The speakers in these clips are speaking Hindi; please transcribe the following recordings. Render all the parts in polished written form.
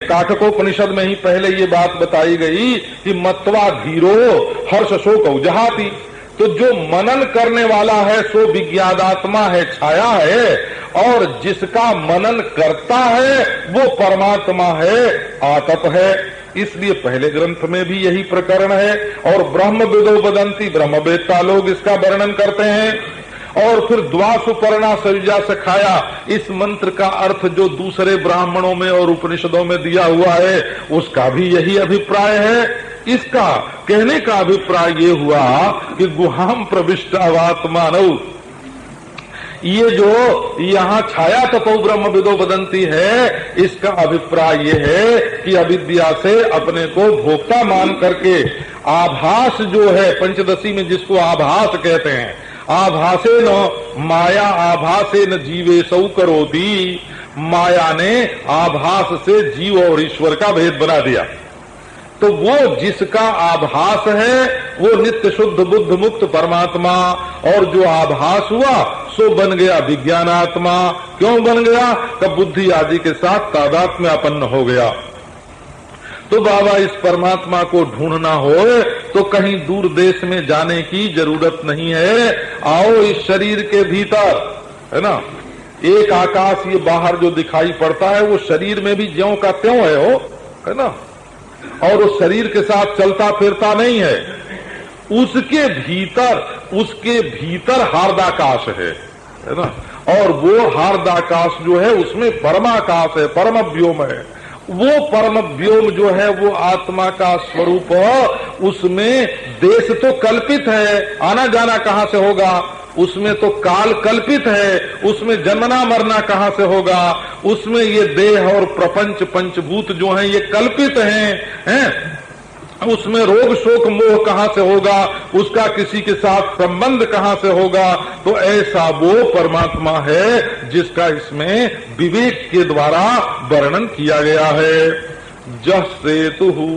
काठकोपनिषद में ही पहले ये बात बताई गई कि मत्वा धीरो हर्ष शोक औजहाति। तो जो मनन करने वाला है सो विज्ञानात्मा है, छाया है, और जिसका मनन करता है वो परमात्मा है, आतप है। इसलिए पहले ग्रंथ में भी यही प्रकरण है। और ब्रह्म विदो वदंती, ब्रह्मवेत्ता लोग इसका वर्णन करते हैं। और फिर द्वासुपर्णा सयुजा सखाया, इस मंत्र का अर्थ जो दूसरे ब्राह्मणों में और उपनिषदों में दिया हुआ है उसका भी यही अभिप्राय है। इसका कहने का अभिप्राय ये हुआ कि गुहाम प्रविष्ट अवात्मानौ, ये जो यहाँ छाया तपो ब्रह्म विदो वदंती है, इसका अभिप्राय ये है कि अविद्या से अपने को भोक्ता मान करके आभास जो है, पंचदशी में जिसको आभास कहते हैं, आभासे न माया आभासे न जीवे सौ करोति, माया ने आभास से जीव और ईश्वर का भेद बना दिया। तो वो जिसका आभास है वो नित्य शुद्ध बुद्ध मुक्त परमात्मा, और जो आभास हुआ सो बन गया विज्ञानात्मा। क्यों बन गया? तब बुद्धि आदि के साथ तादात्म्य अपन्न हो गया। तो बाबा इस परमात्मा को ढूंढना हो तो कहीं दूर देश में जाने की जरूरत नहीं है। आओ इस शरीर के भीतर, है ना, एक आकाश ये बाहर जो दिखाई पड़ता है वो शरीर में भी ज्यों का त्यों है ना, और उस शरीर के साथ चलता फिरता नहीं है। उसके भीतर हार्दाकाश है ना, और वो हार्दाकाश जो है उसमें परमाकाश है, परम व्योम है। वो परम व्योम जो है वो आत्मा का स्वरूप, उसमें देश तो कल्पित है, आना जाना कहाँ से होगा? उसमें तो काल कल्पित है, उसमें जन्मना मरना कहाँ से होगा? उसमें ये देह और प्रपंच पंचभूत जो हैं ये कल्पित हैं? उसमें रोग शोक मोह कहाँ से होगा? उसका किसी के साथ संबंध कहाँ से होगा? तो ऐसा वो परमात्मा है जिसका इसमें विवेक के द्वारा वर्णन किया गया है। जस्सेतुहु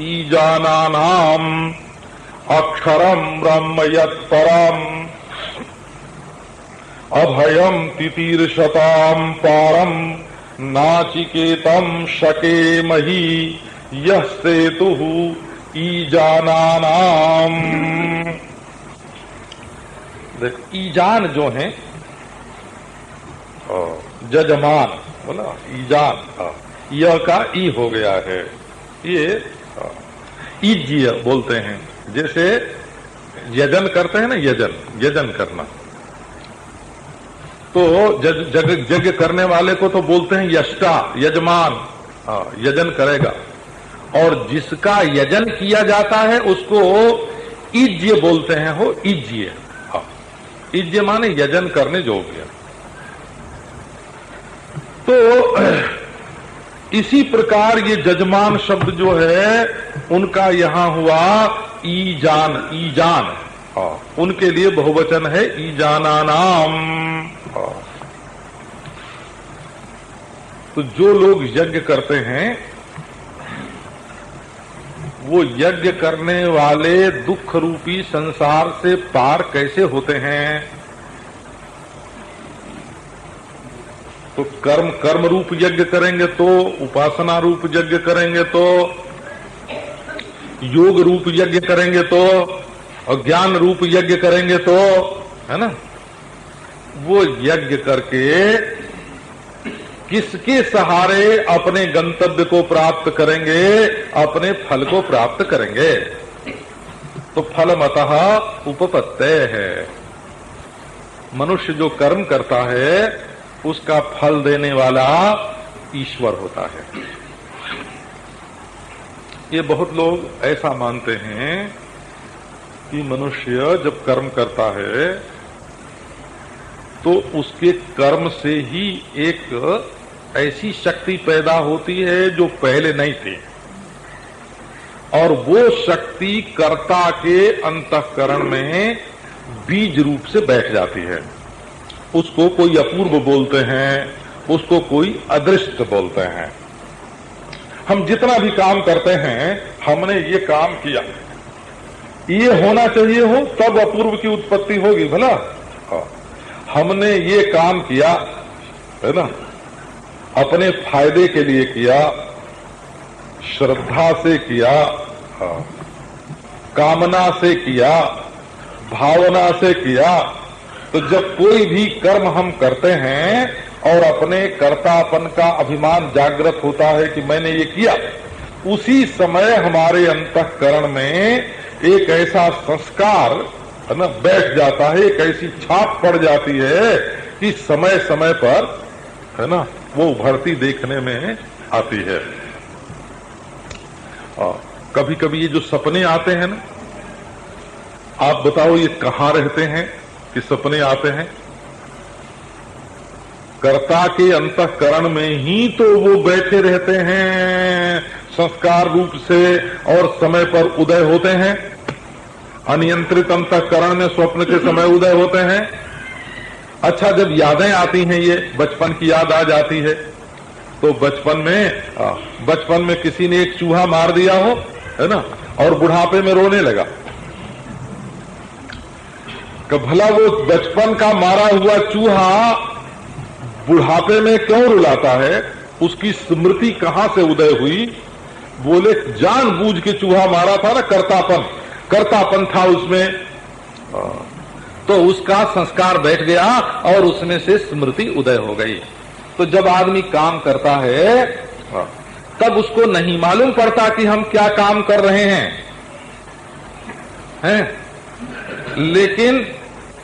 ईजानानाम अक्षरम ब्रह्म यत्परम अभयम तितीर्षताम पारम नाचिकेतम शकेमहि यह सेतुहु ईजानानाम। देख, ईजान जो है जजमान बोला, ईजान यह का ई हो गया है, ये ईज्य बोलते हैं। जैसे यजन करते हैं ना, यजन करना, तो यज्ञ करने वाले को तो बोलते हैं यष्टा, यजमान, यजन करेगा। और जिसका यजन किया जाता है उसको ईज्य बोलते हैं, हो ईज्य। ईज्य माने यजन करने योग्य। तो इसी प्रकार ये जजमान शब्द जो है उनका यहां हुआ ईजान। उनके लिए बहुवचन है ईजानानाम। तो जो लोग यज्ञ करते हैं वो यज्ञ करने वाले दुख रूपी संसार से पार कैसे होते हैं? तो कर्म रूप यज्ञ करेंगे तो, उपासना रूप यज्ञ करेंगे तो, योग रूप यज्ञ करेंगे तो, और ज्ञान रूप यज्ञ करेंगे तो, है ना, वो यज्ञ करके किसके सहारे अपने गंतव्य को प्राप्त करेंगे, अपने फल को प्राप्त करेंगे? तो फलमतः उपपत्तय है। मनुष्य जो कर्म करता है उसका फल देने वाला ईश्वर होता है। ये बहुत लोग ऐसा मानते हैं कि मनुष्य जब कर्म करता है तो उसके कर्म से ही एक ऐसी शक्ति पैदा होती है जो पहले नहीं थी, और वो शक्ति कर्ता के अंतःकरण में बीज रूप से बैठ जाती है। उसको कोई अपूर्व बोलते हैं, उसको कोई अदृष्ट बोलते हैं। हम जितना भी काम करते हैं, हमने ये काम किया, ये होना चाहिए हो तब अपूर्व की उत्पत्ति होगी, भला हमने ये काम किया, है ना, अपने फायदे के लिए किया, श्रद्धा से किया, कामना से किया, भावना से किया, तो जब कोई भी कर्म हम करते हैं और अपने कर्तापन का अभिमान जागृत होता है कि मैंने ये किया, उसी समय हमारे अंतःकरण में एक ऐसा संस्कार है ना बैठ जाता है, एक ऐसी छाप पड़ जाती है कि समय समय पर है ना वो उभरती देखने में आती है। कभी कभी ये जो सपने आते हैं ना, आप बताओ ये कहाँ रहते हैं कि सपने आते हैं? कर्ता के अंतःकरण में ही तो वो बैठे रहते हैं संस्कार रूप से और समय पर उदय होते हैं। अनियंत्रित अंतःकरण में स्वप्न के समय उदय होते हैं। अच्छा, जब यादें आती हैं, ये बचपन की याद आ जाती है, तो बचपन में किसी ने एक चूहा मार दिया हो, है ना, और बुढ़ापे में रोने लगा, कि भला वो बचपन का मारा हुआ चूहा बुढ़ापे में क्यों रुलाता है? उसकी स्मृति कहां से उदय हुई? बोले जानबूझ के चूहा मारा था ना, कर्तापन था उसमें, तो उसका संस्कार बैठ गया और उसमें से स्मृति उदय हो गई। तो जब आदमी काम करता है तब उसको नहीं मालूम पड़ता कि हम क्या काम कर रहे हैं, लेकिन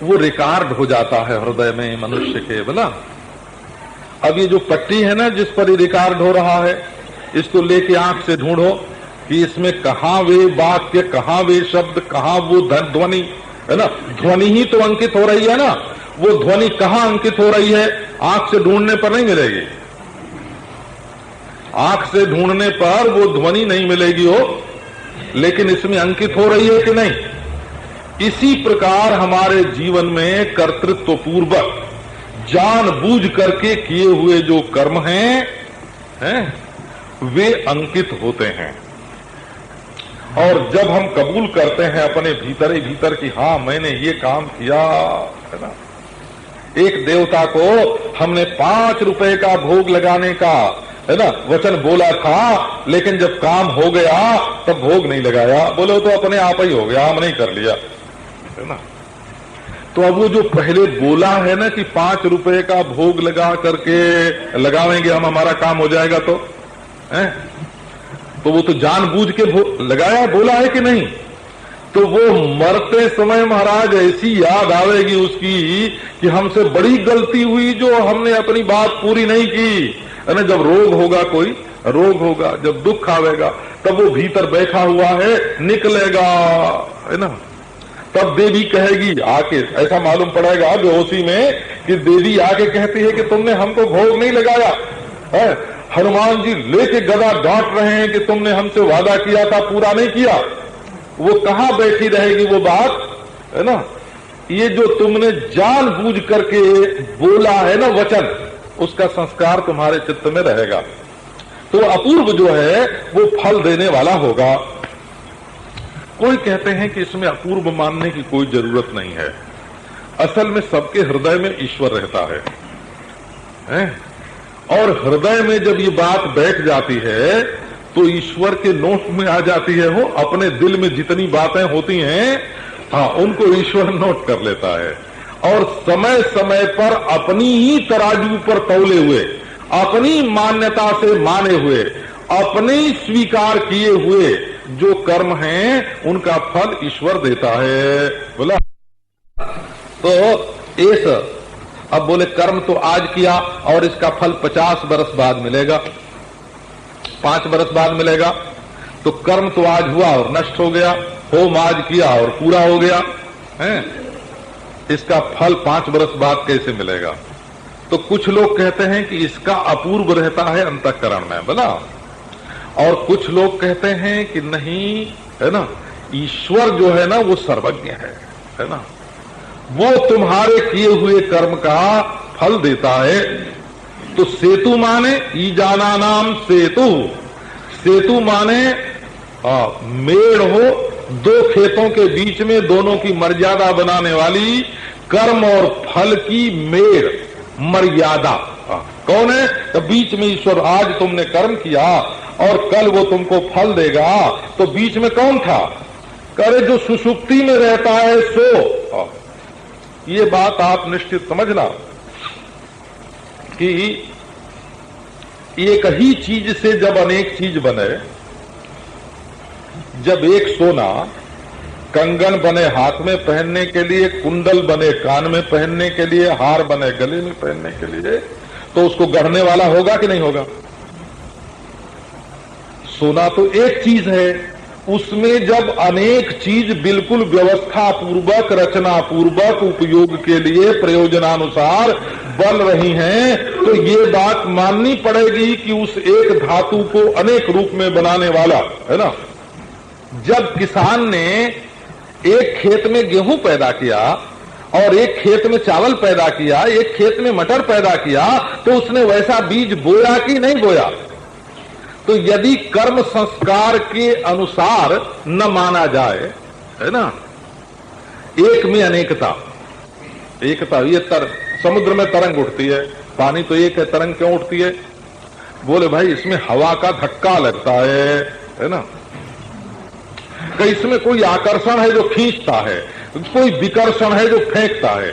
वो रिकॉर्ड हो जाता है हृदय में मनुष्य के। बोला अब ये जो पट्टी है ना जिस पर ये रिकॉर्ड हो रहा है, इसको लेके आंख से ढूंढो कि इसमें कहां वे वाक्य, कहां वे शब्द, कहां वो ध्वनि, है ना, ध्वनि ही तो अंकित हो रही है ना, वो ध्वनि कहां अंकित हो रही है? आंख से ढूंढने पर नहीं मिलेगी, आंख से ढूंढने पर वो ध्वनि नहीं मिलेगी हो, लेकिन इसमें अंकित हो रही है कि नहीं? इसी प्रकार हमारे जीवन में कर्तृत्व पूर्वक जानबूझ करके किए हुए जो कर्म हैं वे अंकित होते हैं। और जब हम कबूल करते हैं अपने भीतर ही भीतर कि हाँ मैंने ये काम किया, है ना, एक देवता को हमने 5 रुपए का भोग लगाने का, है ना, वचन बोला था, लेकिन जब काम हो गया तब भोग नहीं लगाया, बोले तो अपने आप ही हो गया, हमने ही कर लिया, है ना। तो अब वो जो पहले बोला है ना कि 5 रुपए का भोग लगा करके लगावेंगे हम, हमारा काम हो जाएगा, तो है, तो वो तो जानबूझ के लगाया, बोला है कि नहीं? तो वो मरते समय महाराज ऐसी याद आवेगी उसकी कि हमसे बड़ी गलती हुई जो हमने अपनी बात पूरी नहीं की, है ना। जब रोग होगा, कोई रोग होगा, जब दुख आवेगा, तब वो भीतर बैठा हुआ है, निकलेगा, है ना, तब देवी कहेगी आके, ऐसा मालूम पड़ेगा बेहोशी में कि देवी आके कहती है कि तुमने हमको भोग नहीं लगाया है, हनुमान जी लेके गदा डांट रहे हैं कि तुमने हमसे वादा किया था, पूरा नहीं किया। वो कहां बैठी रहेगी वो बात, है ना। ये जो तुमने जानबूझ करके बोला है ना वचन, उसका संस्कार तुम्हारे चित्त में रहेगा, तो अपूर्व जो है वो फल देने वाला होगा। कोई कहते हैं कि इसमें अपूर्व मानने की कोई जरूरत नहीं है, असल में सबके हृदय में ईश्वर रहता है? और हृदय में जब ये बात बैठ जाती है तो ईश्वर के नोट में आ जाती है। हो अपने दिल में जितनी बातें होती हैं, हाँ, उनको ईश्वर नोट कर लेता है, और समय समय पर अपनी ही तराजू पर तौले हुए, अपनी मान्यता से माने हुए, अपने स्वीकार किए हुए जो कर्म हैं उनका फल ईश्वर देता है। बोला तो इस अब बोले कर्म तो आज किया और इसका फल 50 बरस बाद मिलेगा, 5 बरस बाद मिलेगा, तो कर्म तो आज हुआ और नष्ट हो गया, होम आज किया और पूरा हो गया है, इसका फल 5 बरस बाद कैसे मिलेगा? तो कुछ लोग कहते हैं कि इसका अपूर्व रहता है अंतःकरण में, बोला, और कुछ लोग कहते हैं कि नहीं, है ना, ईश्वर जो है ना वो सर्वज्ञ है ना, वो तुम्हारे किए हुए कर्म का फल देता है। तो सेतु माने ईजाना नाम सेतु, सेतु माने मेड़ हो, 2 खेतों के बीच में दोनों की मर्यादा बनाने वाली, कर्म और फल की मेड़, मर्यादा, कौन है? तो बीच में ईश्वर। आज तुमने कर्म किया और कल वो तुमको फल देगा, तो बीच में कौन था? करे जो सुषुप्ति में रहता है सो। ये बात आप निश्चित समझना कि एक ही चीज से जब अनेक चीज बने, जब एक सोना कंगन बने हाथ में पहनने के लिए, कुंडल बने कान में पहनने के लिए, हार बने गले में पहनने के लिए, तो उसको गढ़ने वाला होगा कि नहीं होगा? सोना तो एक चीज है, उसमें जब अनेक चीज बिल्कुल व्यवस्था पूर्वक, रचना पूर्वक, उपयोग के लिए प्रयोजनानुसार बन रही हैं, तो ये बात माननी पड़ेगी कि उस एक धातु को अनेक रूप में बनाने वाला है ना। जब किसान ने एक खेत में गेहूं पैदा किया और एक खेत में चावल पैदा किया, एक खेत में मटर पैदा किया, तो उसने वैसा बीज बोया कि नहीं बोया? तो यदि कर्म संस्कार के अनुसार न माना जाए, है ना, एक में अनेकता, एकता। ये समुद्र में तरंग उठती है, पानी तो एक है, तरंग क्यों उठती है? बोले भाई इसमें हवा का धक्का लगता है ना। कि इसमें कोई आकर्षण है जो खींचता है, कोई विकर्षण है जो फेंकता है।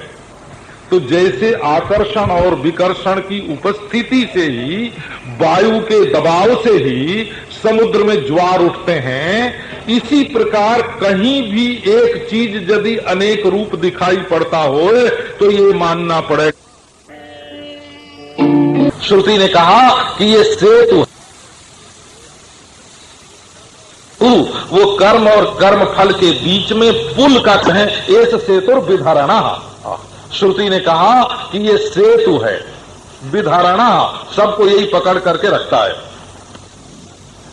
तो जैसे आकर्षण और विकर्षण की उपस्थिति से ही, वायु के दबाव से ही समुद्र में ज्वार उठते हैं, इसी प्रकार कहीं भी एक चीज यदि अनेक रूप दिखाई पड़ता हो तो ये मानना पड़ेगा। श्रुति ने कहा कि ये सेतु, वो कर्म और कर्म फल के बीच में पुल का कहें, एस सेतुर विधारणा। श्रुति ने कहा कि ये सेतु है, विधारणा सबको यही पकड़ करके रखता है।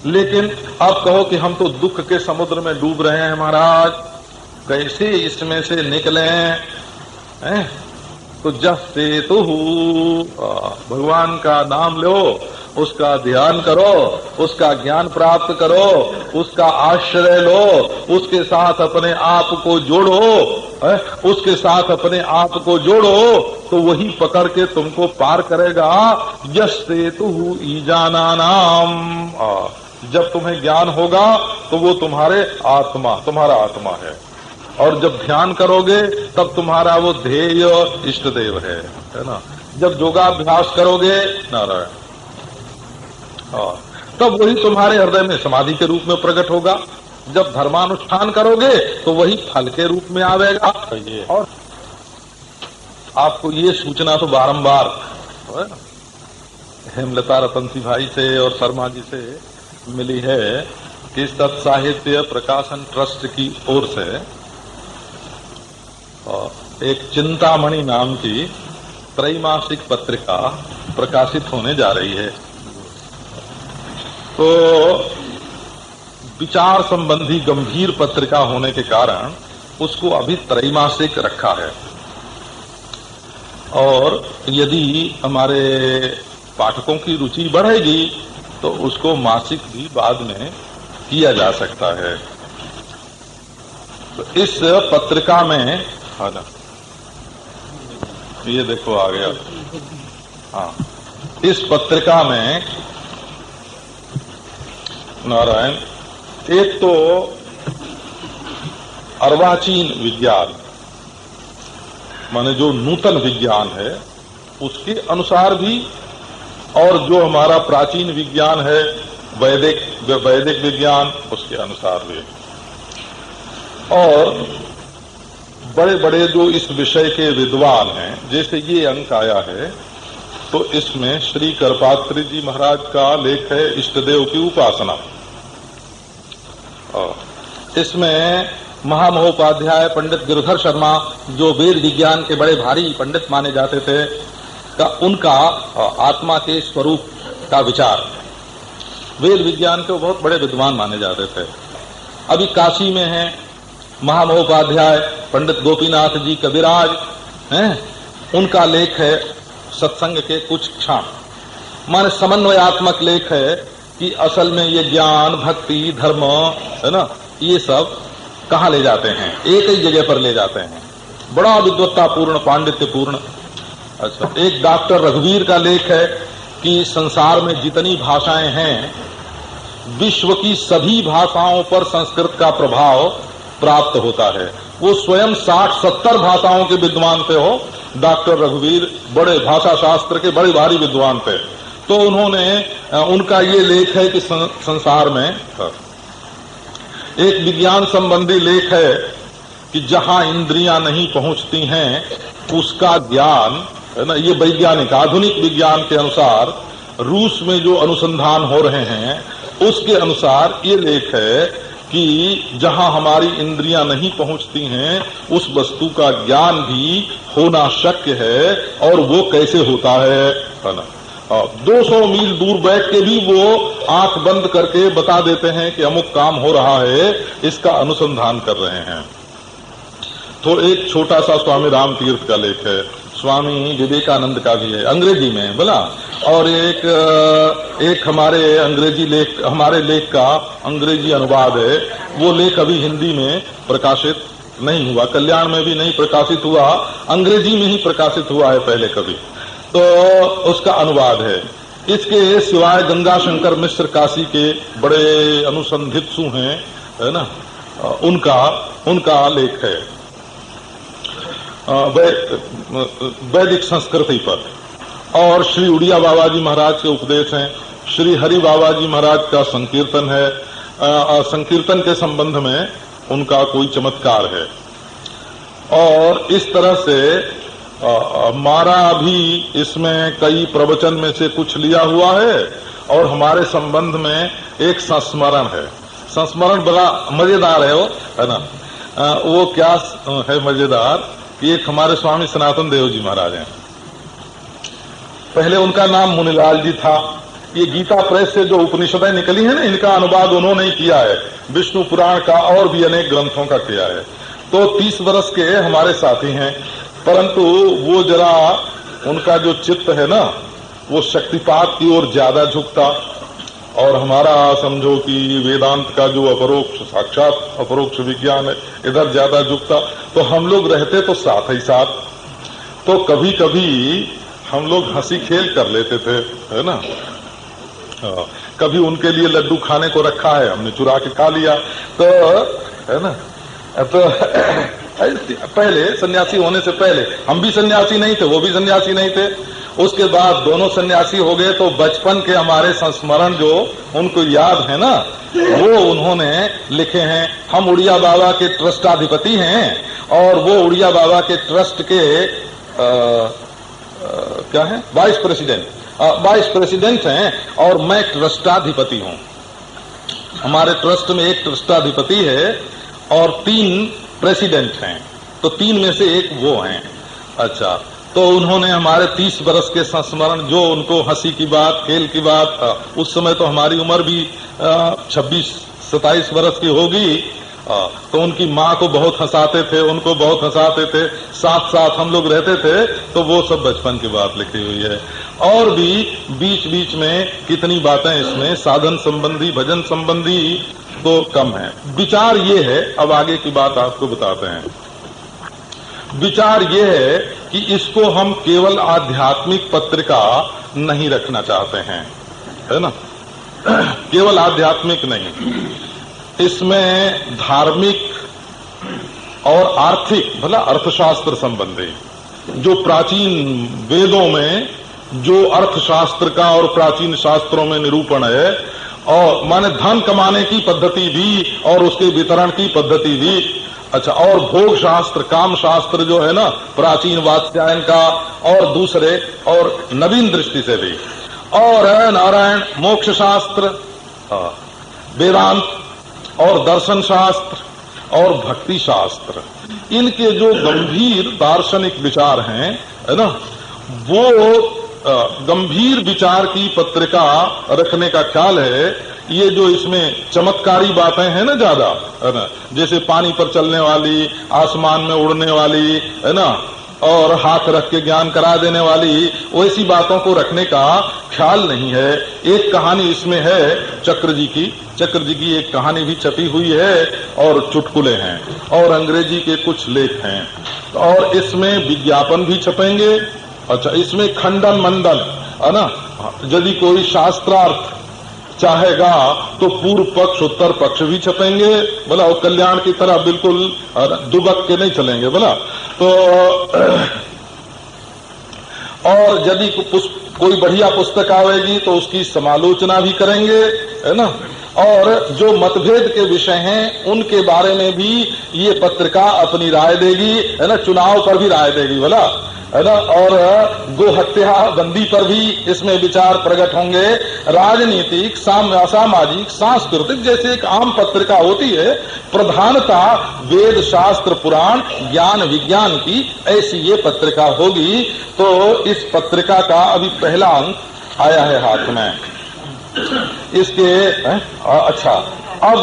लेकिन अब कहो कि हम तो दुख के समुद्र में डूब रहे हैं महाराज, कैसे इसमें से निकले हैं? तो जस सेतु, भगवान का नाम लो, उसका ध्यान करो, उसका ज्ञान प्राप्त करो, उसका आश्रय लो, उसके साथ अपने आप को जोड़ो, उसके साथ अपने आप को जोड़ो, तो वही पकड़ के तुमको पार करेगा। यश सेतु ईजाना नाम। जब तुम्हें ज्ञान होगा तो वो तुम्हारा आत्मा है, और जब ध्यान करोगे तब तुम्हारा वो ध्येय इष्ट देव है ना। जब योगाभ्यास करोगे नारायण, तब वही तुम्हारे हृदय में समाधि के रूप में प्रकट होगा। जब धर्मानुष्ठान करोगे तो वही फल के रूप में आवेगा। और आपको ये सूचना तो बारंबार हेमलता रतनसी भाई से और शर्मा जी से मिली है कि सत्साहित्य प्रकाशन ट्रस्ट की ओर से एक चिंतामणि नाम की त्रैमासिक पत्रिका प्रकाशित होने जा रही है। तो विचार संबंधी गंभीर पत्रिका होने के कारण उसको अभी त्रैमासिक रखा है, और यदि हमारे पाठकों की रुचि बढ़ेगी तो उसको मासिक भी बाद में किया जा सकता है। तो इस पत्रिका में ये देखो आ गया। हाँ, इस पत्रिका में नारायण, एक तो अर्वाचीन विज्ञान माने जो नूतन विज्ञान है उसके अनुसार भी, और जो हमारा प्राचीन विज्ञान है वैदिक विज्ञान उसके अनुसार भी, और बड़े बड़े जो इस विषय के विद्वान हैं, जैसे ये अंक आया है तो इसमें श्री करपात्री जी महाराज का लेख है इष्टदेव की उपासना। इसमें महामहोपाध्याय पंडित गिरधर शर्मा, जो वेद विज्ञान के बड़े भारी पंडित माने जाते थे, का उनका आत्मा के स्वरूप का विचार, वेद विज्ञान के वो बहुत बड़े विद्वान माने जाते थे। अभी काशी में हैं महामहोपाध्याय पंडित गोपीनाथ जी कविराज हैं, उनका लेख है सत्संग के कुछ क्षण, माने समन्वयात्मक लेख है कि असल में ये ज्ञान, भक्ति, धर्म है ना, ये सब कहाँ ले जाते हैं, एक ही जगह पर ले जाते हैं। बड़ा विद्वत्तापूर्ण, पांडित्यपूर्ण अच्छा, एक डॉक्टर रघुवीर का लेख है कि संसार में जितनी भाषाएं हैं, विश्व की सभी भाषाओं पर संस्कृत का प्रभाव प्राप्त होता है। वो स्वयं 60-70 भाषाओं के विद्वान थे हो, डॉक्टर रघुवीर बड़े भाषा शास्त्र के बड़े भारी विद्वान थे। तो उन्होंने, उनका ये लेख है कि संसार में एक विज्ञान संबंधी लेख है कि जहां इंद्रियां नहीं पहुंचती हैं उसका ज्ञान, है ना, ये वैज्ञानिक आधुनिक विज्ञान के अनुसार रूस में जो अनुसंधान हो रहे हैं उसके अनुसार ये लेख है कि जहां हमारी इंद्रियां नहीं पहुंचती हैं उस वस्तु का ज्ञान भी होना शक्य है। और वो कैसे होता है ना, 200 मील दूर बैठ के भी वो आंख बंद करके बता देते हैं कि अमुक काम हो रहा है, इसका अनुसंधान कर रहे हैं। तो एक छोटा सा स्वामी राम तीर्थ का लेख है, स्वामी विवेकानंद का भी है, अंग्रेजी में बोला, और एक हमारे लेख का अंग्रेजी अनुवाद है। वो लेख अभी हिंदी में प्रकाशित नहीं हुआ, कल्याण में भी नहीं प्रकाशित हुआ, अंग्रेजी में ही प्रकाशित हुआ है पहले कभी, तो उसका अनुवाद है। इसके सिवाय गंगा शंकर मिश्र काशी के बड़े अनुसंधित्सु हैं, है ना, उनका लेख है वैदिक संस्कृति पर। और श्री उड़िया बाबा जी महाराज के उपदेश हैं। श्री हरि बाबा जी महाराज का संकीर्तन है, संकीर्तन के संबंध में उनका कोई चमत्कार है। और इस तरह से हमारा भी इसमें कई प्रवचन में से कुछ लिया हुआ है। और हमारे संबंध में एक संस्मरण है, संस्मरण बड़ा मजेदार है, वो है ना। वो क्या है मजेदार, एक हमारे स्वामी सनातन देव जी महाराज हैं, पहले उनका नाम मुनिलाल जी था। ये गीता प्रेस से जो उपनिषदें निकली है ना, इनका अनुवाद उन्होंने ही किया है, विष्णु पुराण का और भी अनेक ग्रंथों का किया है। तो 30 वर्ष के हमारे साथी हैं, परंतु वो जरा उनका जो चित्त है ना वो शक्तिपात की ओर ज्यादा झुकता, और हमारा समझो कि वेदांत का जो अपरोक्ष साक्षात अपरोक्ष विज्ञान है इधर ज्यादा झुकता। तो हम लोग रहते तो साथ ही साथ, तो कभी कभी हम लोग हंसी खेल कर लेते थे, है ना। कभी उनके लिए लड्डू खाने को रखा है, हमने चुरा के खा लिया, तो है ना। तो पहले सन्यासी होने से पहले हम भी सन्यासी नहीं थे, वो भी सन्यासी नहीं थे। उसके बाद दोनों सन्यासी हो गए, तो बचपन के हमारे संस्मरण जो उनको याद है ना, वो उन्होंने लिखे हैं। हम उड़िया बाबा के ट्रस्टाधिपति हैं, और वो उड़िया बाबा के ट्रस्ट के क्या है, वाइस प्रेसिडेंट हैं, और मैं ट्रस्टाधिपति हूं। हमारे ट्रस्ट में एक ट्रस्टाधिपति है और 3 प्रेसिडेंट हैं, तो 3 में से एक वो हैं। अच्छा, तो उन्होंने हमारे 30 वर्ष के संस्मरण, जो उनको हंसी की बात, खेल की बात, उस समय तो हमारी उम्र भी 26-27 वर्ष की होगी, तो उनकी माँ को बहुत हंसाते थे, उनको बहुत हंसाते थे, साथ साथ हम लोग रहते थे, तो वो सब बचपन की बात लिखी हुई है। और भी बीच बीच में कितनी बातें इसमें साधन संबंधी, भजन संबंधी तो कम है। विचार ये है, अब आगे की बात आपको बताते हैं। विचार ये है कि इसको हम केवल आध्यात्मिक पत्रिका नहीं रखना चाहते हैं, है ना, केवल आध्यात्मिक नहीं, इसमें धार्मिक और आर्थिक, भला अर्थशास्त्र संबंधी, जो प्राचीन वेदों में जो अर्थशास्त्र का और प्राचीन शास्त्रों में निरूपण है, और माने धन कमाने की पद्धति भी और उसके वितरण की पद्धति भी। अच्छा, और भोग शास्त्र, काम शास्त्र जो है ना, प्राचीन वात्स्यायन का, और दूसरे और नवीन दृष्टि से भी, और नारायण मोक्ष शास्त्र, वेदांत और दर्शन शास्त्र और भक्ति शास्त्र, इनके जो गंभीर दार्शनिक विचार हैं, है ना, वो गंभीर विचार की पत्रिका रखने का ख्याल है। ये जो इसमें चमत्कारी बातें हैं ना ज्यादा, है ना, जैसे पानी पर चलने वाली, आसमान में उड़ने वाली, है ना, और हाथ रख के ज्ञान करा देने वाली, वैसी बातों को रखने का ख्याल नहीं है। एक कहानी इसमें है चक्र जी की एक कहानी भी छपी हुई है, और चुटकुले हैं, और अंग्रेजी के कुछ लेख हैं, और इसमें विज्ञापन भी छपेंगे, अच्छा, इसमें खंडन मंडन है ना, यदि कोई शास्त्रार्थ चाहेगा तो पूर्व पक्ष उत्तर पक्ष भी छपेंगे बोला, और कल्याण की तरह बिल्कुल दुबक के नहीं चलेंगे बोला। तो और यदि कोई बढ़िया पुस्तक आवेगी तो उसकी समालोचना भी करेंगे, है ना। और जो मतभेद के विषय हैं उनके बारे में भी ये पत्रिका अपनी राय देगी, है ना। चुनाव पर भी राय देगी बोला, है ना। और गो हत्या बंदी पर भी इसमें विचार प्रकट होंगे। राजनीतिक, सामाजिक, सांस्कृतिक जैसे एक आम पत्रिका होती है, प्रधानता वेद शास्त्र पुराण ज्ञान विज्ञान की, ऐसी ये पत्रिका होगी। तो इस पत्रिका का अभी पहला अंक आया है हाथ में इसके। अच्छा, अब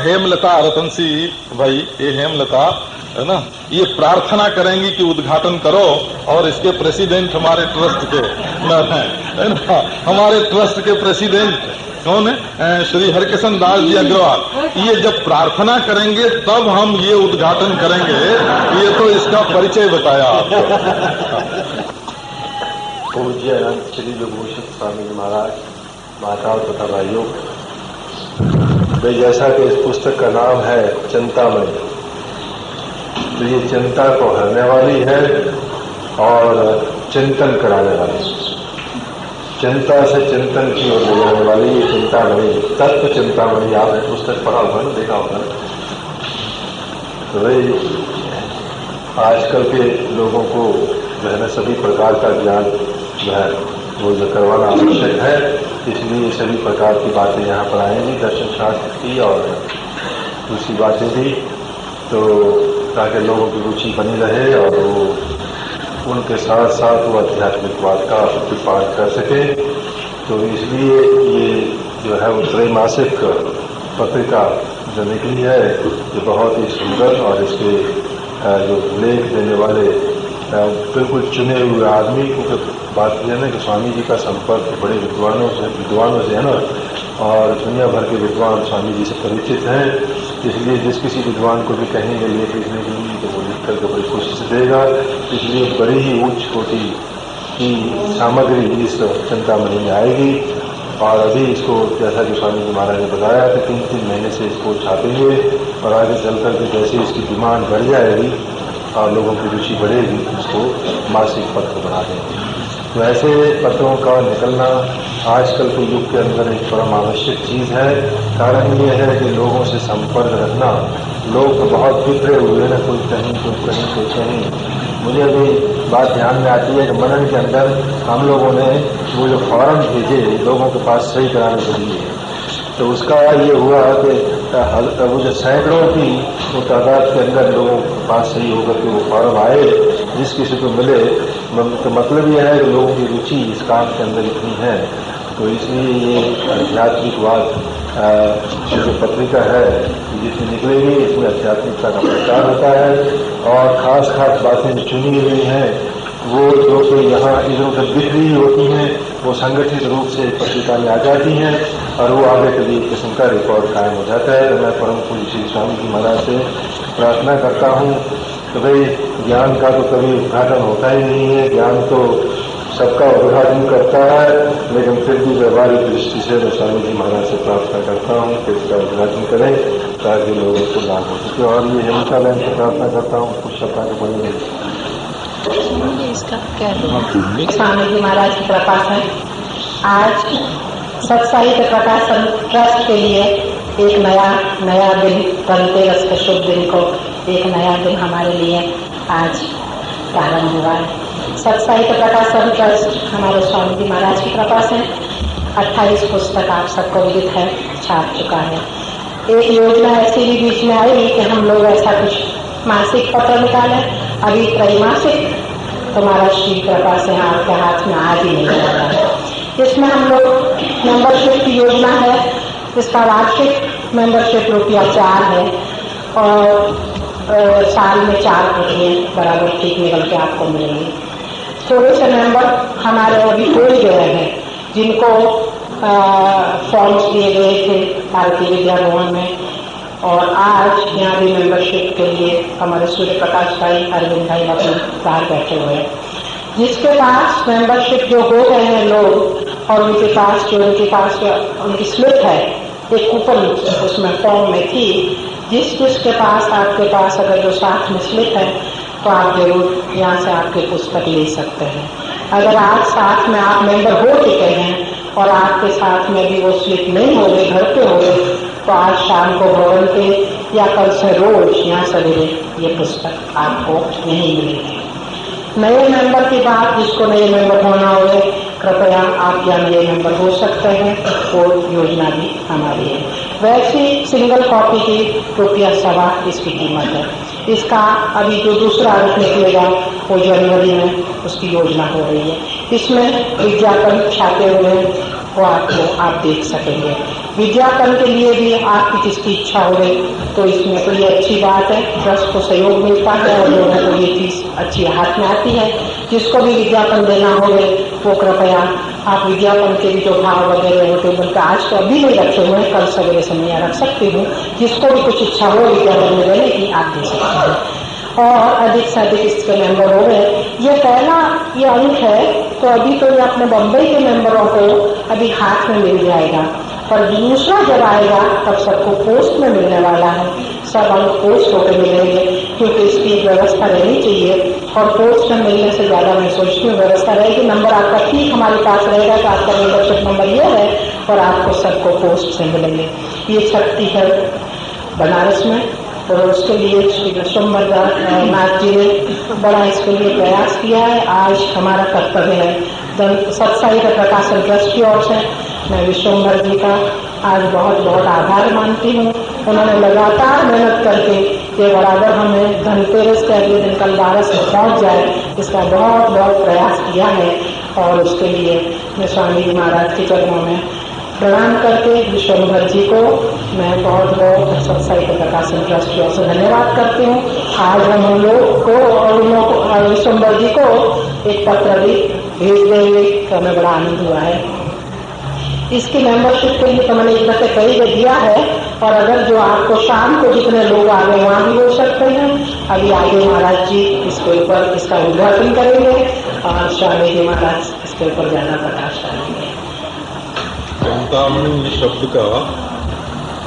हेमलता रतनसी भाई, ये हेमलता है ना, ये प्रार्थना करेंगी कि उद्घाटन करो, और इसके प्रेसिडेंट हमारे ट्रस्ट के है ना, हमारे ट्रस्ट के प्रेसिडेंट कौन है, श्री हरकिशन दास जी अग्रवाल। ये जब प्रार्थना करेंगे तब हम ये उद्घाटन करेंगे। ये तो इसका परिचय बताया आपको। पूज्य अनंत श्री विभूषण स्वामी जी महाराज, माताओं तथा भाइयों, जैसा कि इस पुस्तक का नाम है चिंतामणि, तो ये चिंता को हरने वाली है और चिंतन कराने वाली, चिंता से चिंतन की ओर ले जाने वाली ये चिंतामणि, तत्व चिंतामणि। आपने पुस्तक पढ़ा होगा ना, देखा होगा। तो भाई आजकल के लोगों को जो है ना सभी प्रकार का ज्ञान जो है वो जो करवाना आवश्यक है, इसलिए सभी प्रकार की बातें यहाँ पर आएंगी, दर्शन शास्त्र की और दूसरी बातें भी, तो ताकि लोगों की रुचि बनी रहे और वो उनके साथ साथ वो आध्यात्मिकवाद का प्रतिपादन कर सके। तो इसलिए ये जो है वो त्रैमासिक पत्रिका जो निकली है ये बहुत ही सुंदर, और इसके जो लेख देने वाले बिल्कुल चुने हुए आदमी, क्योंकि बात यह है ना कि स्वामी जी का संपर्क बड़े विद्वानों से है ना, और दुनिया भर के विद्वान स्वामी जी से परिचित हैं, इसलिए जिस किसी विद्वान को भी कहेंगे लेख लिखने के लिए तो वो लिख करके बड़ी कोशिश देगा। इसलिए बड़ी ही उच्च कोटि की सामग्री इस चिंतामणि में आएगी। और अभी इसको जैसा कि स्वामी जी महाराज ने बताया कि 3-3 महीने से इसको छापेंगे, और आगे चलकर के जैसे इसकी डिमांड बढ़ जाएगी और लोगों की रुचि बढ़ेगी, इसको मासिक पत्र बना देंगे। तो ऐसे पत्रों का निकलना आजकल के युग के अंदर एक परम आवश्यक चीज़ है। कारण ये है कि लोगों से संपर्क रखना, लोग तो बहुत बिखरे हुए हैं ना, कोई कहीं कोई कहीं कोई कहीं। मुझे अभी बात ध्यान में आती है कि मनन के अंदर हम लोगों ने वो जो फॉर्म भेजे लोगों के पास सही कराने के लिए, तो उसका ये हुआ कि वो जो सैकड़ों की वो तादाद के अंदर लोगों के पास सही होकर के वो फॉर्म आए, जिस किसी को मिले, तो मतलब ये है कि लोगों की रुचि इस काम के अंदर इतनी है। तो इसलिए ये आध्यात्मिकवाद जो पत्रिका है जिसमें निकलेगी, इसमें आध्यात्मिकता का प्रचार होता है, और खास खास बातें जो चुनी हुई हैं वो जो कि यहाँ इधर उधर बिखरी होती हैं, वो संगठित रूप से पत्रिका में आ जाती हैं, और वो आगे के लिए एक किस्म का रिकॉर्ड कायम हो जाता है। तो मैं परम पूज्य श्री स्वामी जी महाराज से प्रार्थना करता हूँ तो भाई ज्ञान का तो कभी उद्घाटन होता ही नहीं है, ज्ञान तो सबका उद्घाटन करता है, लेकिन फिर भी व्यवहारिक दृष्टि से मैं स्वामी जी महाराज से प्रार्थना करता हूँ कि इसका उद्घाटन करें ताकि लोगों को लाभ हो सके। और ये हेमलता बहन से प्रार्थना करता हूँ, कुछ शब्दों को बोलेंगे। स्वामी जी महाराज की कृपा से आज सत्साहित्य प्रकाशन ट्रस्ट के लिए एक नया दिन, धनतेरस के शुभ दिन को एक नया दिन हमारे लिए आज प्रारंभ हुआ है। सत्साहित्य प्रकाशन ट्रस्ट हमारे स्वामी जी महाराज की कृपा से 28 पुस्तक आप सबको विदित है छाप चुका है। एक योजना ऐसी भी बीच में आई कि हम लोग ऐसा कुछ मासिक पत्र निकालें, अभी त्रैमासिक तुम्हारा श्री कृपा से आपके हाथ में आज ही नहीं आता है। इसमें हम लोग मेंबरशिप की योजना है, इसका वार्षिक मेंबरशिप ₹4 है, और साल में 4 पुस्तकें बराबर ठीक निकल के आपको मिलेंगी। थोड़े से मेंबर हमारे अभी हो गए हैं जिनको फॉर्म्स दिए गए थे भारतीय विद्याभवन में, और आज यहाँ भी मेंबरशिप के लिए हमारे सूर्य प्रकाश भाई, अरविंद भाई अपने बाहर बैठे हुए हैं। जिसके पास मेंबरशिप जो हो गए हैं लोग और उनके पास उनकी स्लिप है, एक कूपन उसमें फॉर्म में थी, जिसके पास आपके पास अगर जो साथ में स्लिप है तो आप जरूर यहाँ से आपके पुस्तक ले सकते हैं। अगर आज साथ में आप मेंबर हो चुके हैं और आपके साथ में भी वो स्लिप नहीं हो गए, घर पे हो गए, तो आज शाम को भवन पे या कल से रोज यहाँ सवेरे ये पुस्तक आपको यहीं मिलेगी। नए मेंबर की बात, जिसको नए मेंबर होना हो कृपया आप या नए मेंबर हो सकते हैं, वो योजना भी हमारी है। वैसी सिंगल कॉपी की ₹1.25 इसकी कीमत है। इसका अभी जो दूसरा अंक निकलेगा वो जनवरी में उसकी योजना हो रही है। इसमें विज्ञापन छापे हुए वो आपको आप देख सकेंगे। विज्ञापन के लिए भी आपकी जिसकी इच्छा हो गई तो इसमें तो ये अच्छी बात है, ट्रस्ट को सहयोग मिलता है और लोगों को ये चीज अच्छी हाथ में आती है। जिसको भी विज्ञापन देना हो वो कृपया आप विज्ञापन के भी जो भाव वगैरह होते हैं उनका आज तो अभी नहीं रखे हुए, कल सवेरे से मैं रख सकती हूँ। जिसको भी कुछ इच्छा हो विज्ञापन में देने की आप दे सकते हैं और अधिक से अधिक इसके मेंबर हो गए। ये पहला ये अंक है तो अभी तो ये अपने बम्बई के मेंबरों को अभी हाथ में मिल जाएगा, पर दूसरा जब आएगा तब सबको पोस्ट में मिलने वाला है। सब अंक पोस्ट होकर मिलेंगे क्योंकि इसकी व्यवस्था रहनी चाहिए और पोस्ट में मिलने से ज्यादा मैं सोचती हूँ व्यवस्था रहेगी। नंबर आपका ठीक हमारे पास रहेगा तो आपका मेंबरशिप नंबर ये है और आपको सबको पोस्ट से मिलेंगे। ये शक्ति है बनारस में और उसके लिए श्री विश्वम्बर नाथ जी ने बड़ा इसके लिए प्रयास किया है। आज हमारा कर्तव्य है सत्साई का प्रकाशन ट्रस्ट की ओर से मैं विश्वम्बर जी का आज बहुत बहुत आभार मानती हूँ। उन्होंने लगातार मेहनत करके ये बराबर हमें धनतेरस के अगले दिन कल 12 से पहुँच जाए इसका बहुत बहुत प्रयास किया है और उसके लिए मैं स्वामी जी महाराज के चरणों में प्रणाम करके विश्वम्भर जी को मैं बहुत बहुत सत्साई के प्रकाशन ट्रस्ट की ओर से धन्यवाद करती हूँ। आज हम लोग को और उन लोग को विश्वम्भर जी को एक पत्र भी भेज देंगे तो हमें बड़ा आनंद हुआ है। इसकी मेंबरशिप के लिए तो मैंने एक तरह से कई दिया है और अगर जो आपको शाम को जितने लोग आ गए वहाँ भी हो सकते हैं। अभी आगे महाराज जी इसके ऊपर इसका उद्घाटन करेंगे और स्वामी जी महाराज इसके ऊपर ज्यादा प्रकाश डालेंगे। चिंतामणि शब्द का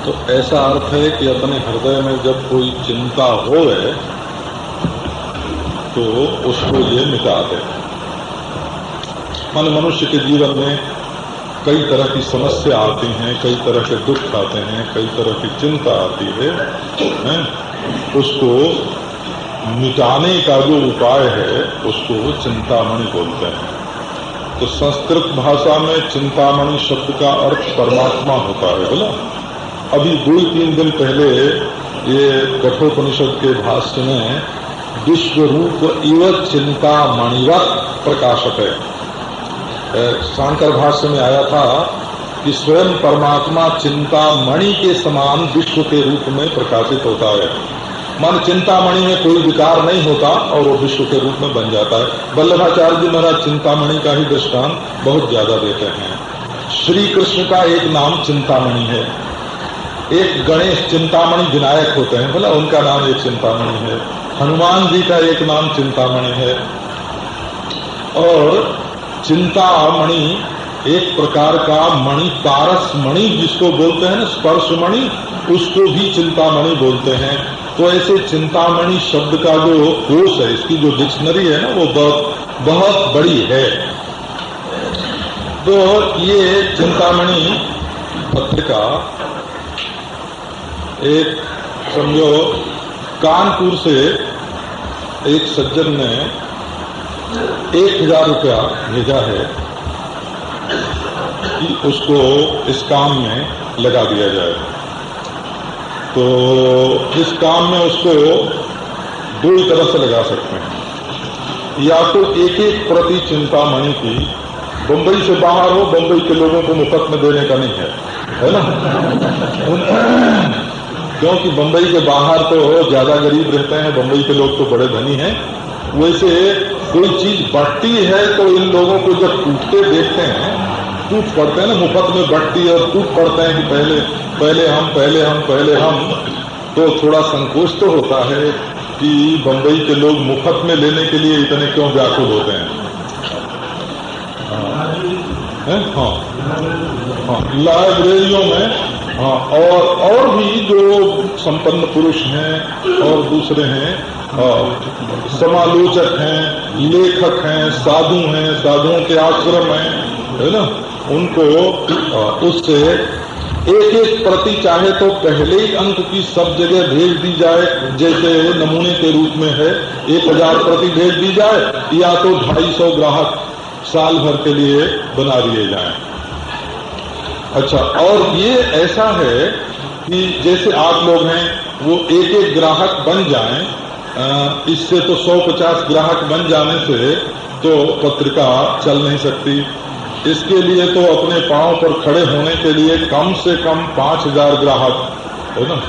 तो ऐसा अर्थ है कि अपने हृदय में जब कोई चिंता होवे तो उसको ये मिटा दे। मनुष्य के जीवन में कई तरह की समस्या आती हैं, कई तरह के दुख आते हैं, कई तरह की चिंता आती है? उसको मिटाने का जो उपाय है उसको चिंतामणि बोलते हैं। तो संस्कृत भाषा में चिंतामणि शब्द का अर्थ परमात्मा होता है। बोला अभी 2-3 दिन पहले ये कठोपनिषद के भाष्य में विश्व रूप इव चिंतामणिवत प्रकाशक है। शांकर भाष्य में आया था कि स्वयं परमात्मा चिंतामणि के समान विश्व के रूप में प्रकाशित होता है। मन चिंतामणि में कोई विकार नहीं होता और वो विश्व के रूप में बन जाता है। वल्लभाचार्य जी महाराज चिंतामणि का ही दृष्टांत बहुत ज्यादा देते हैं। श्री कृष्ण का एक नाम चिंतामणि है, एक गणेश चिंतामणि विनायक होते हैं, बोला उनका नाम एक चिंतामणि है। हनुमान जी का एक नाम चिंतामणि है और चिंतामणि एक प्रकार का मणि, पारस मणि जिसको बोलते हैं ना, स्पर्श मणि, उसको भी चिंतामणि बोलते हैं। तो ऐसे चिंतामणि शब्द का जो कोश है, इसकी जो डिक्शनरी है ना, वो बहुत बड़ी है। तो ये चिंतामणि पत्रिका एक समझो कानपुर से एक सज्जन ने 1000 रुपया भेजा है कि उसको इस काम में लगा दिया जाए। तो इस काम में उसको 2 तरह से लगा सकते हैं, या तो एक प्रति चिंतामणि की, बंबई से बाहर हो, बंबई के लोगों को मुफ्त में देने का नहीं है ना क्योंकि बंबई के बाहर तो ज्यादा गरीब रहते हैं, बंबई के लोग तो बड़े धनी हैं। वैसे कोई चीज बढ़ती है तो इन लोगों को जब टूटते देखते हैं, टूट पड़ते हैं ना, मुफ्त में बढ़ती है और टूट पड़ते हैं कि पहले हम, तो थोड़ा संकोच तो होता है कि बंबई के लोग मुफ्त में लेने के लिए इतने क्यों व्याकुल होते हैं। हाँ हाँ, लाइब्रेरियों में हाँ, और भी जो संपन्न पुरुष हैं और दूसरे हैं, समालोचक हैं, लेखक हैं, साधुओं के आश्रम हैं, है ना, उनको उससे एक एक प्रति चाहे तो पहले ही अंक की सब जगह भेज दी जाए, जैसे नमूने के रूप में है 1000 प्रति भेज दी जाए, या तो 250 ग्राहक साल भर के लिए बना दिए जाएं। अच्छा, और ये ऐसा है कि जैसे आप लोग हैं वो एक एक ग्राहक बन जाएं, इससे तो 150 ग्राहक बन जाने से तो पत्रिका चल नहीं सकती। इसके लिए तो अपने पांव पर खड़े होने के लिए कम से कम 5000 ग्राहक, है ना,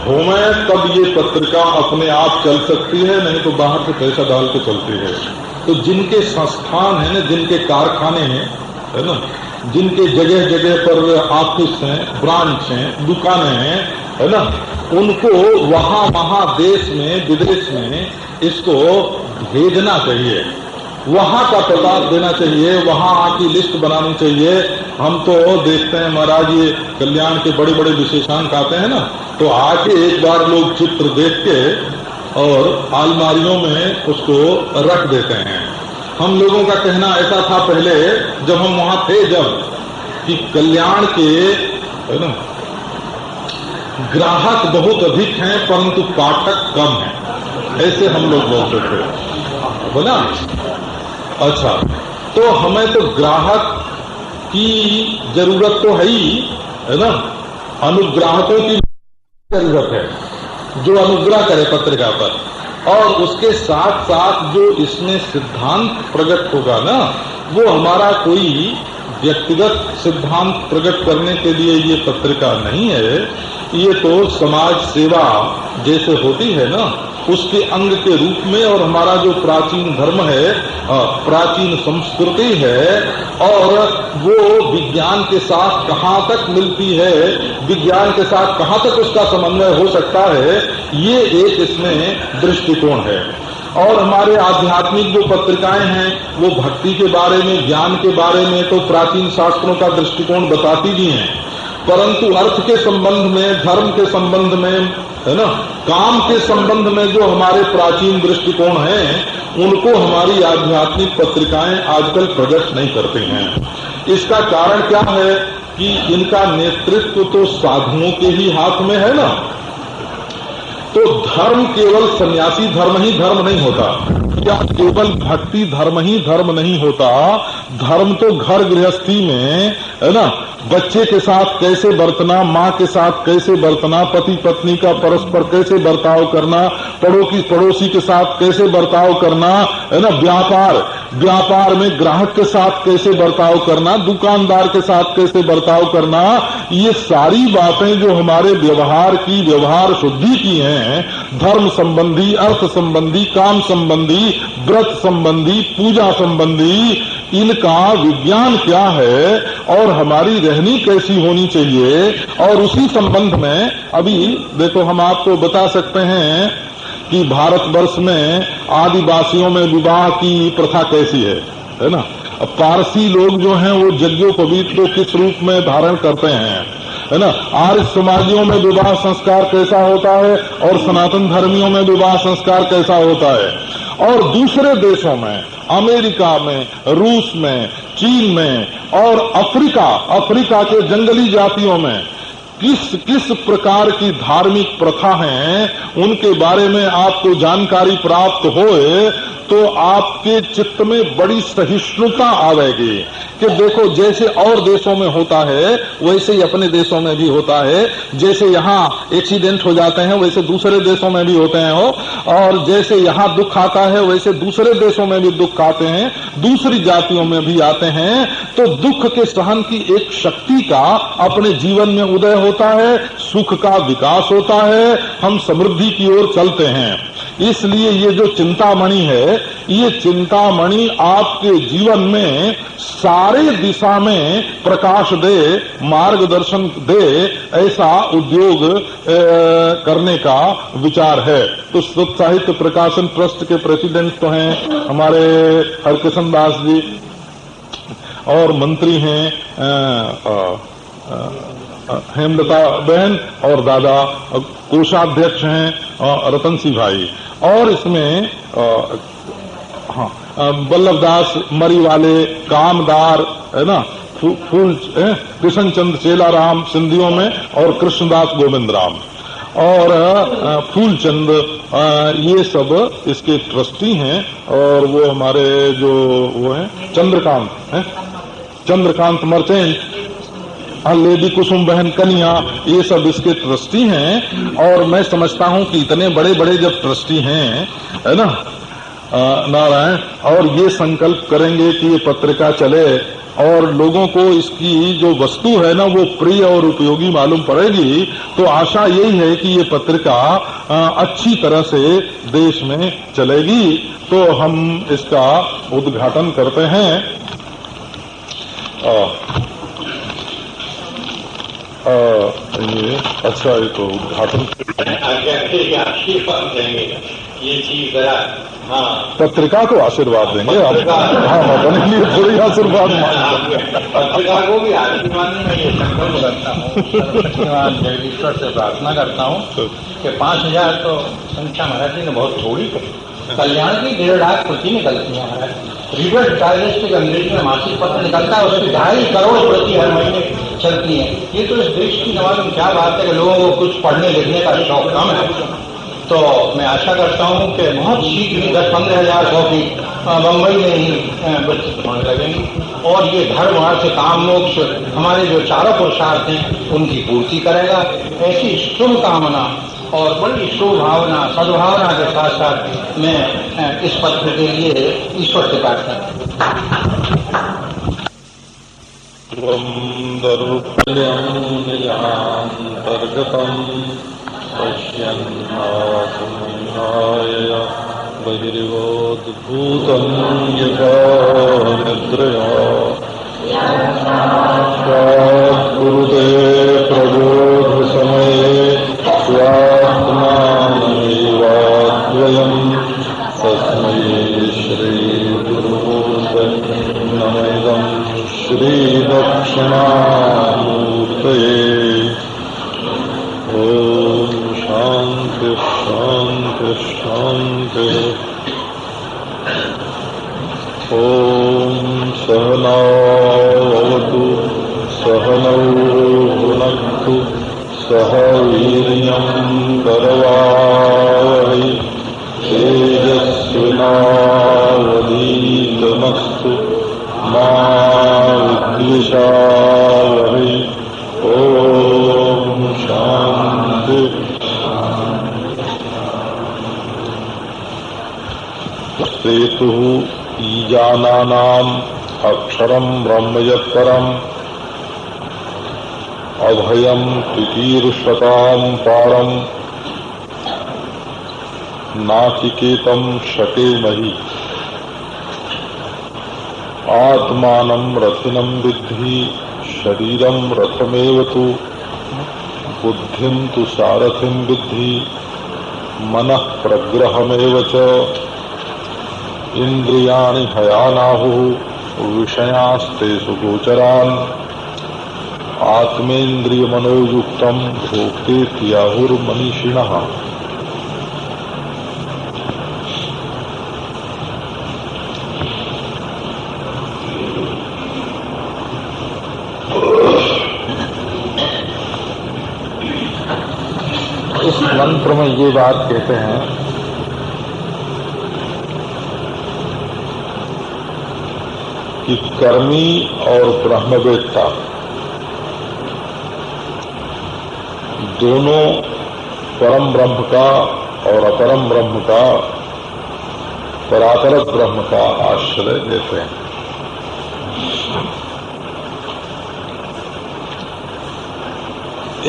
होमे तब ये पत्रिका अपने आप चल सकती है, नहीं तो बाहर से पैसा डाल के चलती है। तो जिनके संस्थान है ना, जिनके कारखाने हैं, है ना, जिनके जगह जगह पर ऑफिस हैं, ब्रांच हैं, दुकानें हैं, है ना, उनको वहां देश में विदेश में इसको भेजना चाहिए, वहां का पता देना चाहिए, वहां आकी लिस्ट बनानी चाहिए। हम तो देखते हैं महाराज, ये कल्याण के बड़े बड़े विशेषांक आते हैं ना, तो आके एक बार लोग चित्र देख के और अलमारियों में उसको रख देते हैं। हम लोगों का कहना ऐसा था पहले जब हम वहां थे, जब कि कल्याण के, है ना, ग्राहक बहुत अधिक हैं परंतु पाठक कम हैं, ऐसे हम लोग बोलते थे, बोला। अच्छा, तो हमें तो ग्राहक की जरूरत तो है ही, है ना, अनुग्राहकों की जरूरत है जो अनुग्रह करे पत्रिका पर, और उसके साथ साथ जो इसमें सिद्धांत प्रकट होगा ना, वो हमारा कोई व्यक्तिगत सिद्धांत प्रकट करने के लिए ये पत्रिका नहीं है, ये तो समाज सेवा जैसे होती है ना, उसके अंग के रूप में, और हमारा जो प्राचीन धर्म है, प्राचीन संस्कृति है, और वो विज्ञान के साथ कहाँ तक मिलती है, विज्ञान के साथ कहाँ तक उसका समन्वय हो सकता है, ये एक इसमें दृष्टिकोण है। और हमारे आध्यात्मिक जो पत्रिकाएं हैं वो भक्ति के बारे में, ज्ञान के बारे में तो प्राचीन शास्त्रों का दृष्टिकोण बताती भी हैं, परंतु अर्थ के संबंध में, धर्म के संबंध में, है ना, काम के संबंध में जो हमारे प्राचीन दृष्टिकोण हैं, उनको हमारी आध्यात्मिक पत्रिकाएं आजकल प्रकट नहीं करती हैं। इसका कारण क्या है कि इनका नेतृत्व तो साधुओं के ही हाथ में है ना, तो धर्म केवल सन्यासी धर्म ही धर्म नहीं होता, या केवल भक्ति धर्म ही धर्म नहीं होता। धर्म तो घर गृहस्थी में, है ना, बच्चे के साथ कैसे बरतना, माँ के साथ कैसे बरतना, पति पत्नी का परस्पर कैसे बर्ताव करना, पड़ोसी के साथ कैसे बर्ताव करना, है ना, व्यापार में ग्राहक के साथ कैसे बर्ताव करना, दुकानदार के साथ कैसे बर्ताव करना, ये सारी बातें जो हमारे व्यवहार शुद्धि की हैं, धर्म संबंधी, अर्थ संबंधी, काम संबंधी, व्रत संबंधी, पूजा संबंधी, इनका विज्ञान क्या है और हमारी रहनी कैसी होनी चाहिए। और उसी संबंध में अभी देखो, हम आपको बता सकते हैं कि भारतवर्ष में आदिवासियों में विवाह की प्रथा कैसी है ना। अब पारसी लोग जो हैं वो यज्ञोपवीत को किस रूप में धारण करते हैं, है ना। आर्य समाजियों में विवाह संस्कार कैसा होता है और सनातन धर्मियों में विवाह संस्कार कैसा होता है, और दूसरे देशों में, अमेरिका में, रूस में, चीन में और अफ्रीका के जंगली जातियों में किस प्रकार की धार्मिक प्रथा हैं, उनके बारे में आपको जानकारी प्राप्त होए तो आपके चित्त में बड़ी सहिष्णुता आवेगी कि देखो, जैसे और देशों में होता है वैसे ही अपने देशों में भी होता है, जैसे यहाँ एक्सीडेंट हो जाते हैं वैसे दूसरे देशों में भी होते हैं हो, और जैसे यहाँ दुख आता है वैसे दूसरे देशों में भी दुख आते हैं, दूसरी जातियों में भी आते हैं। तो दुख के सहन की एक शक्ति का अपने जीवन में उदय होता है, सुख का विकास होता है, हम समृद्धि की ओर चलते हैं। इसलिए ये जो चिंतामणि है, ये चिंतामणि आपके जीवन में सारे दिशा में प्रकाश दे, मार्गदर्शन दे, ऐसा उद्योग करने का विचार है। तो सत साहित्य प्रकाशन ट्रस्ट के प्रेसिडेंट तो हैं हमारे हरकिशन दास जी। और मंत्री हैं हेमलता बहन, और दादा कोषाध्यक्ष हैं रतन सिंह भाई, और इसमें बल्लभदास मरी वाले, कामदार है ना, फूल कृष्ण चंद्र चेलाराम सिंधियों में, और कृष्णदास गोविंद राम और फूलचंद, ये सब इसके ट्रस्टी हैं। और वो हमारे जो वो हैं चंद्रकांत मर्चेंट, लेडी कुसुम बहन कन्या, ये सब इसके ट्रस्टी हैं। और मैं समझता हूं कि इतने बड़े बड़े जब ट्रस्टी हैं, है ना नारायण, और ये संकल्प करेंगे कि ये पत्रिका चले और लोगों को इसकी जो वस्तु है ना वो प्रिय और उपयोगी मालूम पड़ेगी, तो आशा यही है कि ये पत्रिका अच्छी तरह से देश में चलेगी। तो हम इसका उद्घाटन करते हैं। ये अच्छा, ये तो उद्घाटन आशीर्वाद देंगे, ये चीज जरा। हाँ, पत्रिका को आशीर्वाद देंगे आप। हाँ, अपने लिए थोड़ी आशीर्वाद मांगेंगे, पत्रिका को भी आशीर्वाद में ये संकल्प करता हूँ, जगदीश्वर से प्रार्थना करता हूँ कि 5000 तो संख्या महाराज जी ने बहुत थोड़ी करी। कल्याण की 1.5 लाख प्रति निकलती है महाराज। रिवर्स डायजेस्टिक अंग्रेजी में मासिक पत्र निकलता है, उसकी 2.5 करोड़ प्रति हर महीने चलती है। ये तो इस देश की नवाज़ क्या बात है कि लोगों को कुछ पढ़ने लिखने का शौक कम है। तो मैं आशा करता हूं कि बहुत शीघ्र 10-15 हजार कॉपी बम्बई में ही वितरित होने लगेंगी, और ये धर्म अर्थ काम मोक्ष हमारे जो चारों पुरुषार्थ हैं उनकी पूर्ति करेगा। ऐसी शुभ कामना और बड़ी शुभ भावना सद्भावना के साथ साथ मैं इस पत्र के लिए ईश्वर से प्रार्थना बहिर्वोद्भूतं यथा निद्रया गुरुते प्रबोधसमये स्वात्मानमेवाद्वयम् तस्मै श्रीगुरुवे नमः श्रीदक्षिणामूर्तये। ॐ शान्ति शान्ति शान्ति। ॐ सहनावतु सहनौ भुनक्तु सह वीर्यं करवावहै तेजस्विनावधीतमस्तु मा विद्विषावहै। ॐ शान्ति। सेतुः ईजानानाम् अक्षरं ब्रह्म यत्परम् अभयं तितीर्षतां पारम् नाचिकेतं शकेमहि। आत्मानं रथिनं विद्धि शरीरं रथमेव तु बुद्धिं तु सारथिं विद्धि मनः प्रग्रहमेव च। इंद्रियाणि हयानाहुः विषयास्तेषु गोचरान् आत्मेन्द्रियमनोयुक्तं भोक्तेति आहुर्मनीषिणः। इस मंत्र में ये बात कहते हैं कि कर्मी और ब्रह्मवेत्ता दोनों परम ब्रह्म का और अपरम ब्रह्म का, परापर ब्रह्म का आश्रय लेते हैं।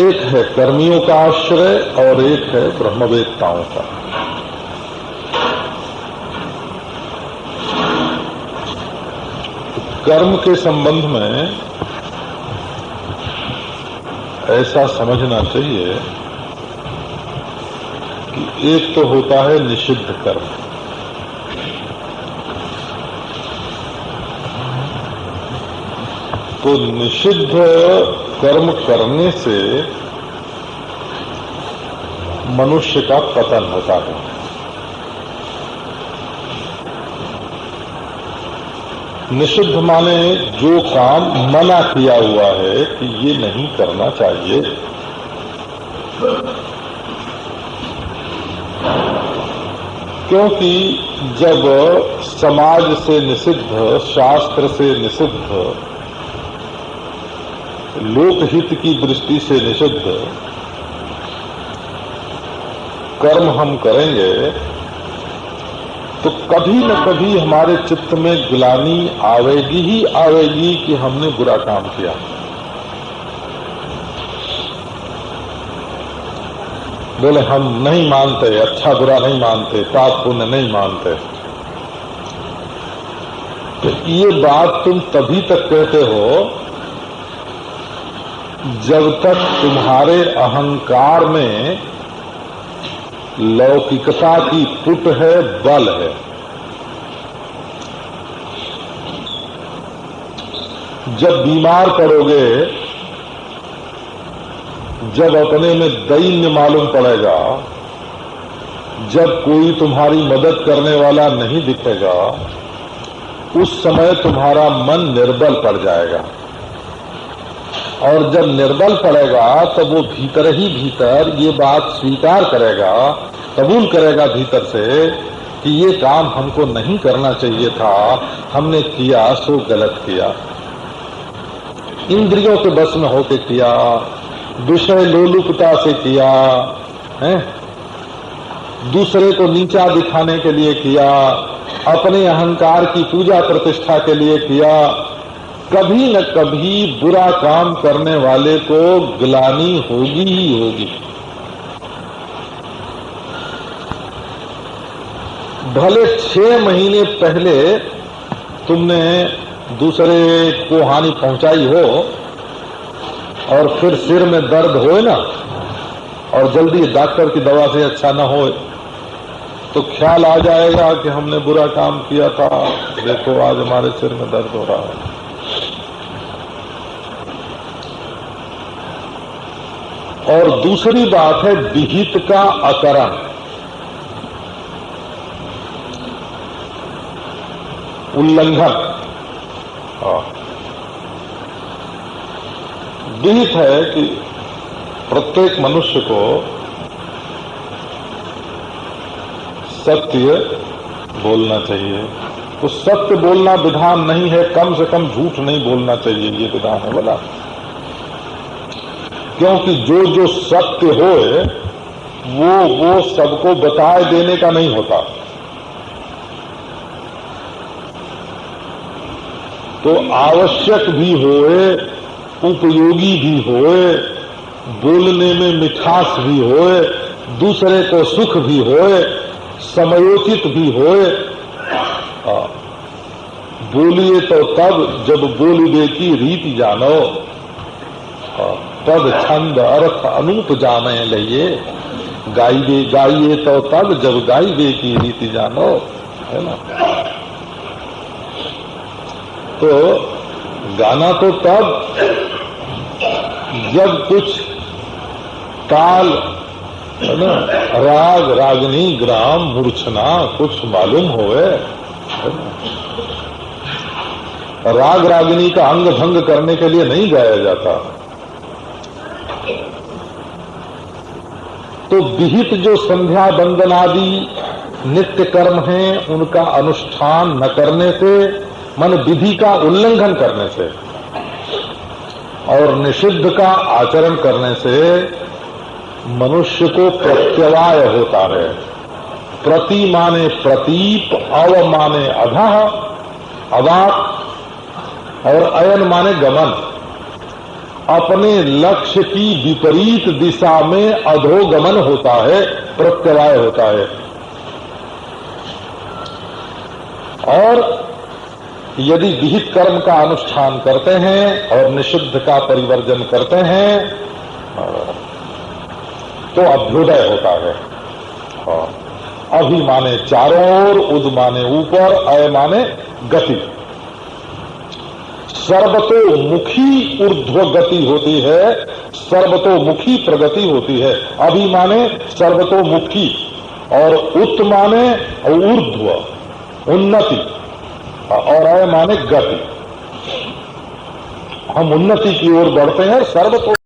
एक है कर्मियों का आश्रय और एक है ब्रह्मवेत्ताओं का। कर्म के संबंध में ऐसा समझना चाहिए कि एक तो होता है निषिद्ध कर्म, तो निषिद्ध कर्म करने से मनुष्य का पतन होता है। निषिद्ध माने जो काम मना किया हुआ है कि ये नहीं करना चाहिए। क्योंकि जब समाज से निषिद्ध, शास्त्र से निषिद्ध, लोकहित की दृष्टि से निषिद्ध कर्म हम करेंगे तो कभी न कभी हमारे चित्त में ग्लानि आवेगी ही आवेगी कि हमने बुरा काम किया। बोले हम नहीं मानते, अच्छा बुरा नहीं मानते, पाप पुण्य नहीं मानते। तो ये बात तुम तभी तक कहते हो जब तक तुम्हारे अहंकार में लौकिकता की पुट है, बल है। जब बीमार पड़ोगे, जब अपने में दैन्य मालूम पड़ेगा, जब कोई तुम्हारी मदद करने वाला नहीं दिखेगा, उस समय तुम्हारा मन निर्बल पड़ जाएगा। और जब निर्बल पड़ेगा तब वो भीतर ही भीतर ये बात स्वीकार करेगा, कबूल करेगा भीतर से कि ये काम हमको नहीं करना चाहिए था, हमने किया सो गलत किया, इंद्रियों के बस में होके किया, विषय लोलुपता से किया है, दूसरे को नीचा दिखाने के लिए किया, अपने अहंकार की पूजा प्रतिष्ठा के लिए किया। कभी न कभी बुरा काम करने वाले को ग्लानि होगी ही होगी। भले 6 महीने पहले तुमने दूसरे को हानि पहुंचाई हो और फिर सिर में दर्द होए ना, और जल्दी डॉक्टर की दवा से अच्छा न हो, तो ख्याल आ जाएगा कि हमने बुरा काम किया था, देखो आज हमारे सिर में दर्द हो रहा है। और दूसरी बात है विहित का अकरण। उल्लंघन। विहित है कि प्रत्येक मनुष्य को सत्य बोलना चाहिए। तो सत्य बोलना विधान नहीं है, कम से कम झूठ नहीं बोलना चाहिए, ये विधान है बोला। क्योंकि जो जो सत्य होए वो सबको बताए देने का नहीं होता। तो आवश्यक भी होए, उपयोगी भी होए, बोलने में मिठास भी होए, दूसरे को सुख भी होए, समयोचित भी होए। बोलिए तो तब जब बोलिबे की रीति जानो, तब छंद अर्थ अनूप जाने लइए। गाइए तो तब जब गाइबे की रीति जानो, है ना। तो गाना तो तब जब कुछ ताल, है ना, राग रागनी ग्राम मूर्छना कुछ मालूम होवे। राग रागिनी का अंग भंग करने के लिए नहीं गाया जाता। तो विहित जो संध्या बंदन आदि नित्य कर्म हैं, उनका अनुष्ठान न करने से, मन विधि का उल्लंघन करने से और निषिद्ध का आचरण करने से मनुष्य को प्रत्यवाय होता है। प्रति माने प्रतीप, अव माने अधः, अवाक, और अयन माने गमन। अपने लक्ष्य की विपरीत दिशा में अधोगमन होता है, प्रत्यवाय होता है। और यदि विहित कर्म का अनुष्ठान करते हैं और निषिद्ध का परिवर्जन करते हैं तो अभ्युदय होता है। अभि माने चारों ओर, उद माने ऊपर, अय माने गति। सर्वतोमुखी ऊर्ध्व गति होती है, सर्वतोमुखी प्रगति होती है। अभी माने सर्वतोमुखी और उत माने ऊर्ध्व, उन्नति, और अय माने गति। हम उन्नति की ओर बढ़ते हैं। सर्वतो